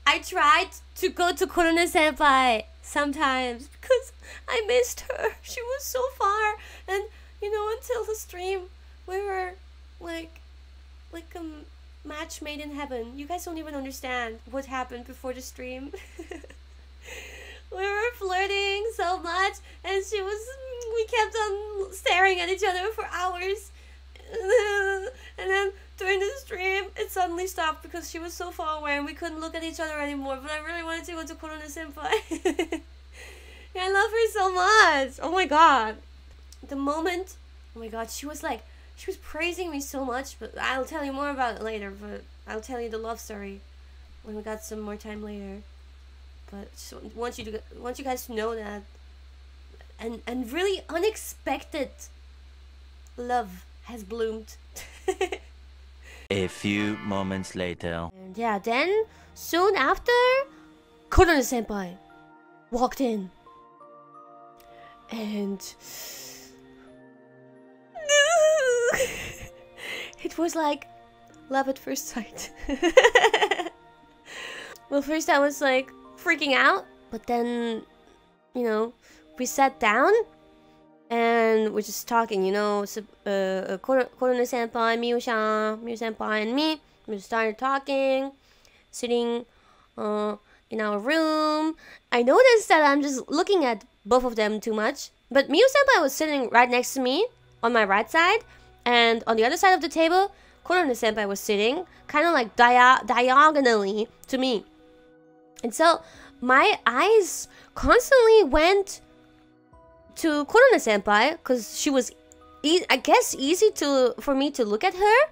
I tried to go to Korone senpai sometimes because I missed her. She was so far, and you know, until the stream, we were like a match made in heaven. You guys don't even understand what happened before the stream. We were flirting so much, and we kept on staring at each other for hours. And then during the stream, it suddenly stopped because she was so far away and we couldn't look at each other anymore. But I really wanted to go to Korone senpai. I love her so much. Oh my god. The moment, oh my god, she was praising me so much, but I'll tell you more about it later. But I'll tell you the love story when we got some more time later. But just want you guys to know that, and really unexpected love has bloomed. A few moments later. And yeah, then soon after, Korone senpai walked in, and it was like love at first sight. Well, first I was like freaking out, but then, you know, we sat down and we're just talking, you know. So, Korone senpai, Miu senpai, and me, we started talking, sitting in our room. I noticed that I'm just looking at both of them too much, but Miu senpai was sitting right next to me on my right side, and on the other side of the table, Korone senpai was sitting kind of like diagonally to me. And so my eyes constantly went to Korone senpai because she was, I guess, easy for me to look at her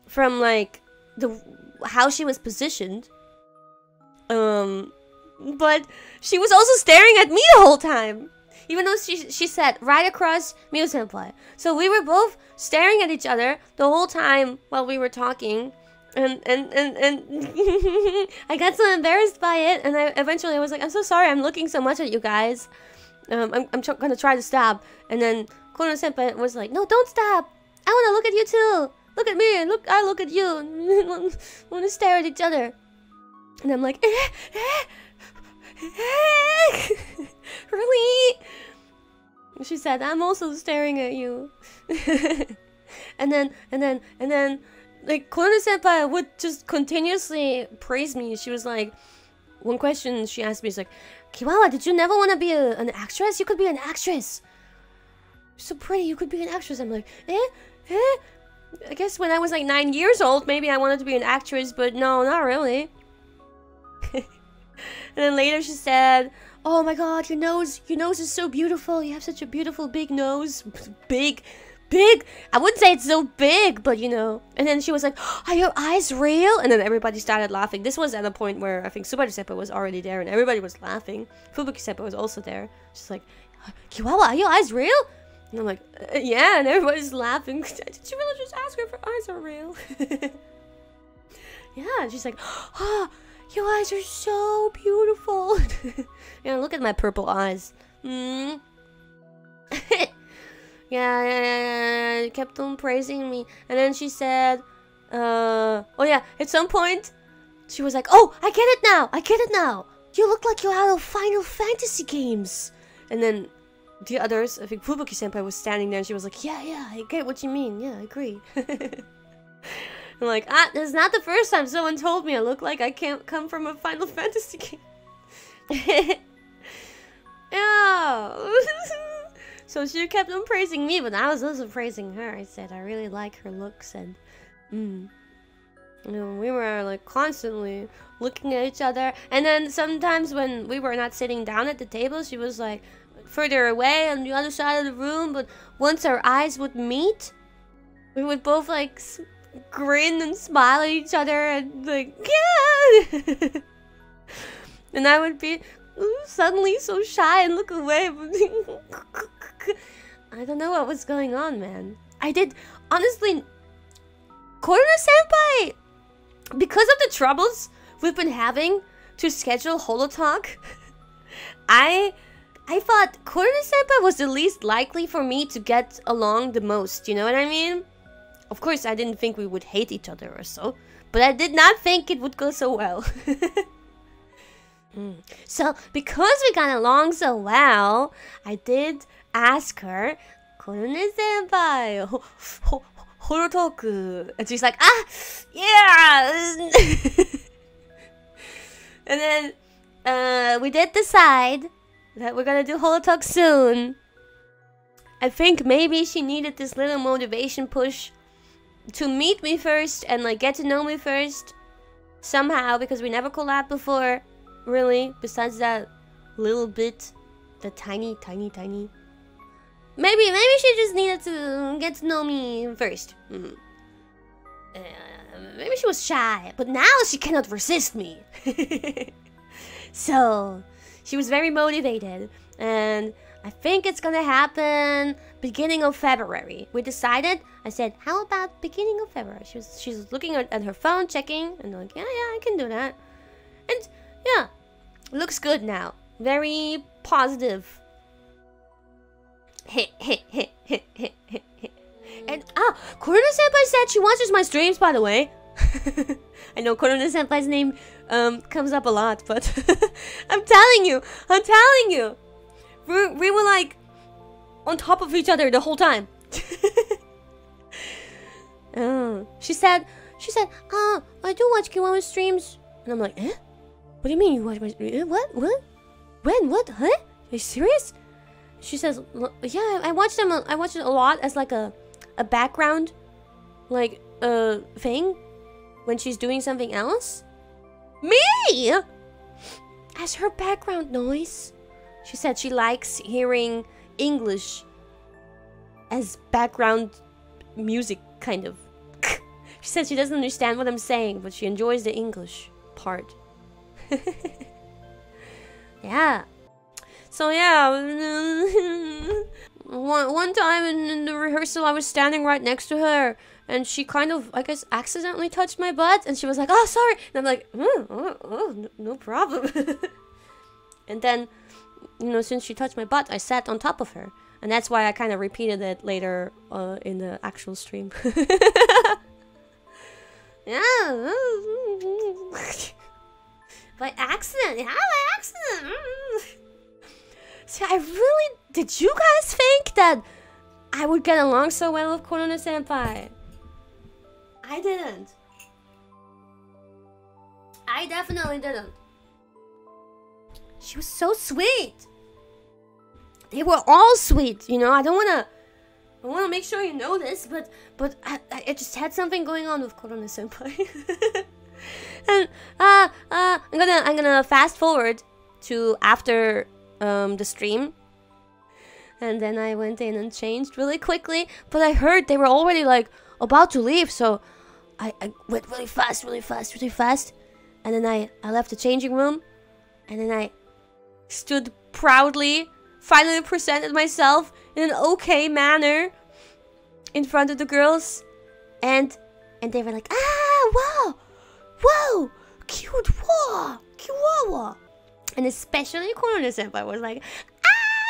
from like how she was positioned. But she was also staring at me the whole time, even though she sat right across Miu senpai. So we were both staring at each other the whole time while we were talking. And I got so embarrassed by it, and eventually I was like, I'm so sorry, I'm looking so much at you guys. I'm gonna try to stop. And then Korone senpai was like, no, don't stop. I wanna look at you too. Look at me, and I look at you. Wanna stare at each other. And I'm like, really? She said, I'm also staring at you. and then like, Korone senpai would just continuously praise me. She was like, one question she asked me is like, Kiara, did you never want to be an actress? You could be an actress. You're so pretty, you could be an actress. I'm like, I guess when I was like 9 years old, maybe I wanted to be an actress, but no, not really. And then later she said, oh my god, your nose is so beautiful. You have such a beautiful big nose. Big. I wouldn't say it's so big, but you know. And then she was like, are your eyes real? And then everybody started laughing. This was at a point where I think Subaru senpai was already there and everybody was laughing. Fubuki senpai was also there. She's like, Kiara, are your eyes real? And I'm like, yeah, and everybody's laughing. Did you really just ask her if her eyes are real? Yeah, and she's like, oh, your eyes are so beautiful. Yeah, look at my purple eyes. Yeah, kept on praising me. And then she said, oh yeah, at some point, she was like, oh, I get it now. You look like you're out of Final Fantasy games. And then the others, I think Fubuki senpai was standing there and she was like, yeah, I get what you mean. Yeah, I agree. I'm like, this is not the first time someone told me I look like I can't come from a Final Fantasy game. Yeah. So she kept on praising me, but I was also praising her. I said I really like her looks, and you know, we were like constantly looking at each other. And then sometimes when we were not sitting down at the table, she was like further away on the other side of the room. But once our eyes would meet, we would both like grin and smile at each other and like, yeah. And I would be suddenly so shy and look away. I don't know what was going on, man. I did, honestly, Korone senpai, because of the troubles we've been having to schedule Holotalk, I thought Korone senpai was the least likely for me to get along the most, you know what I mean? Of course, I didn't think we would hate each other or so, but I did not think it would go so well. So, because we got along so well, I did ask her, Korone senpai, holo talk. And she's like, ah, yeah. And then we did decide that we're gonna do holo talk soon. I think maybe she needed this little motivation push to meet me first and like get to know me first somehow, because we never collabed before, really, besides that little bit, the tiny. Maybe she just needed to get to know me first. Maybe she was shy, but now she cannot resist me. So she was very motivated, and I think it's gonna happen beginning of February. We decided. I said, how about beginning of February? She's looking at her phone, checking, and like, yeah, I can do that. And yeah, looks good now. Very positive. And Korone senpai said she watches my streams, by the way. I know Korone senpai's name comes up a lot, but I'm telling you, we were like on top of each other the whole time. She said, I do watch Kiwara's streams, and I'm like, eh? What do you mean you watch my streams? What? When? What? Huh? Are you serious? She says, yeah, I watch them. I watch it a lot as like a background, like thing when she's doing something else. Me, as her background noise. She said she likes hearing English as background music, kind of. She said she doesn't understand what I'm saying, but she enjoys the English part. Yeah. So yeah, one time in the rehearsal, I was standing right next to her, and she kind of, I guess, accidentally touched my butt, and she was like, "Oh, sorry," and I'm like, no problem." And then, you know, since she touched my butt, I sat on top of her, and that's why I kind of repeated it later in the actual stream. Yeah. By accident. Yeah, by accident. See, did you guys think that I would get along so well with Korone senpai? I didn't. I definitely didn't. She was so sweet. They were all sweet, you know. I wanna make sure you know this, but I just had something going on with Korone senpai. And I'm gonna fast forward to after the stream, and then I went in and changed really quickly, but I heard they were already like about to leave, so I went really fast, and then I left the changing room, and then I stood proudly, finally presented myself in an okay manner in front of the girls, and they were like, ah, wow, cute, wow, Kiara. And especially Korone senpai was like,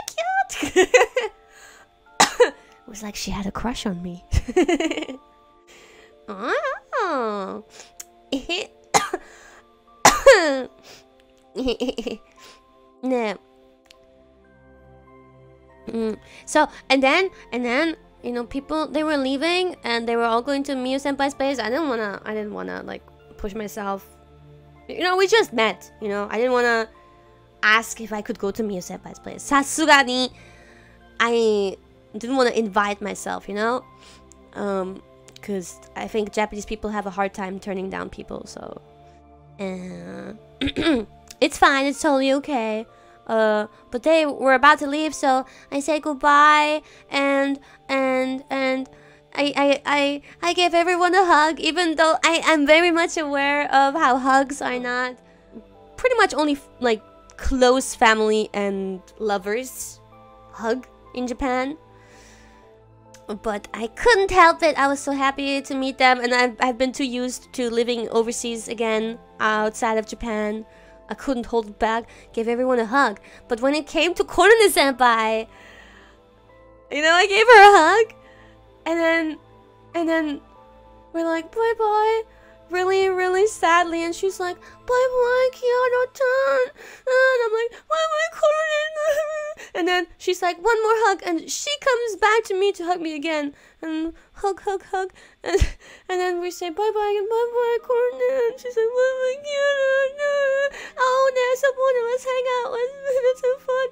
cute. It was like she had a crush on me. Oh. No. So and then you know, people, they were leaving and they were all going to Miyu senpai's place. I didn't wanna like push myself. You know, we just met. You know, I didn't wanna ask if I could go to Miyu senpai's place. Sasugani, I didn't want to invite myself, you know, because I think Japanese people have a hard time turning down people. So it's fine, it's totally okay. But they were about to leave, so I said goodbye, and I gave everyone a hug, even though I am very much aware of how hugs are not pretty much only like close family and lovers hug in Japan. But I couldn't help it. I was so happy to meet them, and I've been too used to living overseas again, outside of Japan. I couldn't hold it back. Gave everyone a hug. But when it came to Korone senpai, you know, I gave her a hug, and then we're like, bye bye, really, really sadly, and she's like, bye-bye, Kiara-chan. And I'm like, bye-bye, Korone. And then she's like, one more hug, and she comes back to me to hug me again. And hug, hug, hug. And then we say bye-bye and bye-bye, Korone. And she's like, bye-bye, Kiara. Oh, there's someone, let's hang out. That's so fun.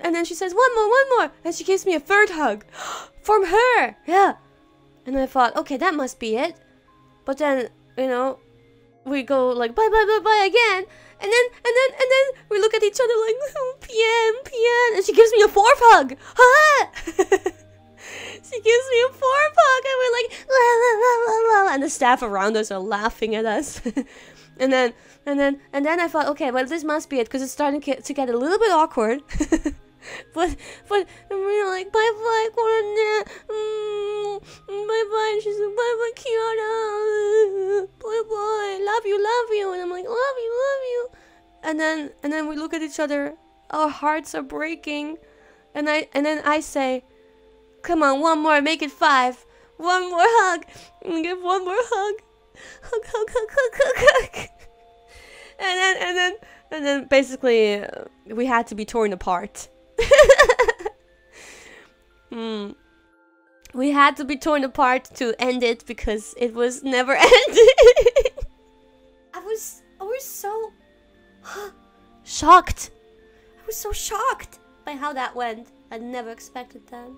And then she says, one more. And she gives me a third hug. From her. Yeah. And I thought, okay, that must be it. But then, you know, we go like bye bye bye bye again, and then we look at each other like PN, and she gives me a fourth hug. Ah! She gives me a fourth hug, and we're like la, la, la, la, la, and the staff around us are laughing at us. and then I thought, okay, well, this must be it, because it's starting to get a little bit awkward. But we're like bye bye Korone, bye bye. And she's like bye bye Kiara, bye bye, love you, and I'm like love you. And then we look at each other, our hearts are breaking, and then I say, come on, one more, make it 5, one more hug, and give one more hug, hug. And then basically we had to be torn apart. We had to be torn apart to end it because it was never ending. I was so shocked. I was so shocked by how that went. I never expected that.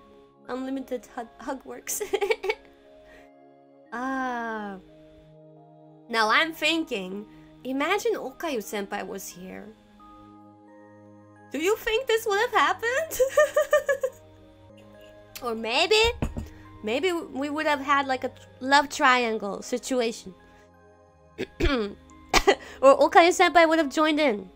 Unlimited hug works. Now I'm thinking, imagine Okayu senpai was here. Do you think this would have happened? Or maybe we would have had like a love triangle situation. Or Okayu senpai would have joined in.